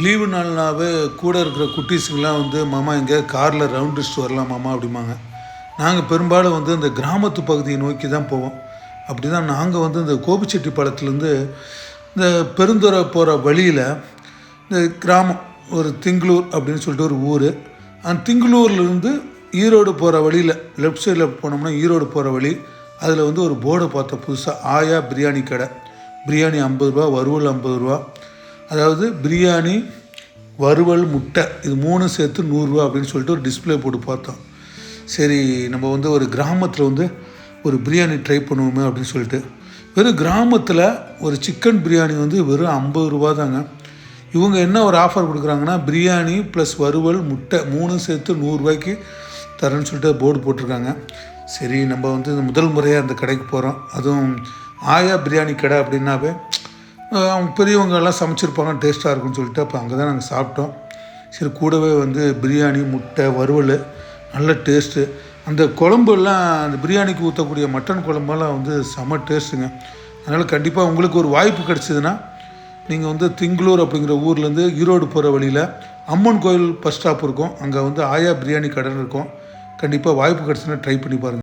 Leave நாள்னாவே கூட இருக்கிற குட்டீஸுங்கெலாம் வந்து மாமா இங்கே காரில் ரவுண்ட் அடிச்சுட்டு வரலாம் மாமா அப்படிம்பாங்க. நாங்கள் பெரும்பாலும் வந்து இந்த கிராமத்து பகுதியை நோக்கி தான் போவோம். அப்படி தான் நாங்கள் வந்து இந்த கோபிச்செட்டிப்பாளையத்துலேருந்து இந்த பெருந்துறை போகிற வழியில் இந்த கிராமம் ஒரு திங்களூர் அப்படின்னு சொல்லிட்டு ஒரு ஊர். அந்த திங்களூர்லேருந்து ஈரோடு போகிற வழியில் லெஃப்ட் சைடில் போனோம்னா ஈரோடு போகிற வழி. அதில் வந்து ஒரு போர்டை பார்த்தோம் புதுசாக, ஆயா பிரியாணி கடை. பிரியாணி 50 ரூபா, வறுவல் 50 ரூபா. அதாவது பிரியாணி, வறுவல், முட்டை இது 3 சேர்த்து 100 ரூபா அப்படின்னு சொல்லிட்டு ஒரு டிஸ்பிளே போட்டு பார்த்தோம். சரி நம்ம வந்து ஒரு கிராமத்தில் வந்து ஒரு பிரியாணி ட்ரை பண்ணுவோமே அப்படின்னு சொல்லிட்டு, வெறும் கிராமத்தில் ஒரு சிக்கன் பிரியாணி வந்து வெறும் 50 ரூபா தாங்க. இவங்க என்ன ஒரு ஆஃபர் கொடுக்குறாங்கன்னா, பிரியாணி ப்ளஸ் வறுவல், முட்டை 3 சேர்த்து 100 ரூபாய்க்கு தரேன்னு சொல்லிட்டு போர்டு போட்டிருக்காங்க. சரி நம்ம வந்து முதல் முறையாக அந்த கடைக்கு போகிறோம். அதுவும் ஆயா பிரியாணி கடை அப்படின்னாவே அவங்க பெரியவங்கெல்லாம் சமைச்சிருப்பாங்க, டேஸ்ட்டாக இருக்குன்னு சொல்லிட்டு அப்போ அங்கே தான் நாங்கள் சாப்பிட்டோம். சரி கூடவே வந்து பிரியாணி, முட்டை, வறுவல் நல்ல டேஸ்ட்டு. அந்த குழம்புலாம் அந்த பிரியாணிக்கு ஊற்றக்கூடிய மட்டன் குழம்பெல்லாம் வந்து செம டேஸ்ட்டுங்க. அதனால் கண்டிப்பாக உங்களுக்கு ஒரு வாய்ப்பு கிடச்சிதுன்னா நீங்கள் வந்து திங்களூர் அப்படிங்கிற ஊர்லேருந்து ஈரோடு போகிற வழியில் அம்மன் கோயில் பஸ் ஸ்டாப் இருக்கும், அங்கே வந்து ஆயா பிரியாணி கடை இருக்கும். கண்டிப்பாக வாய்ப்பு கிடச்சுன்னா ட்ரை பண்ணி பாருங்கள்.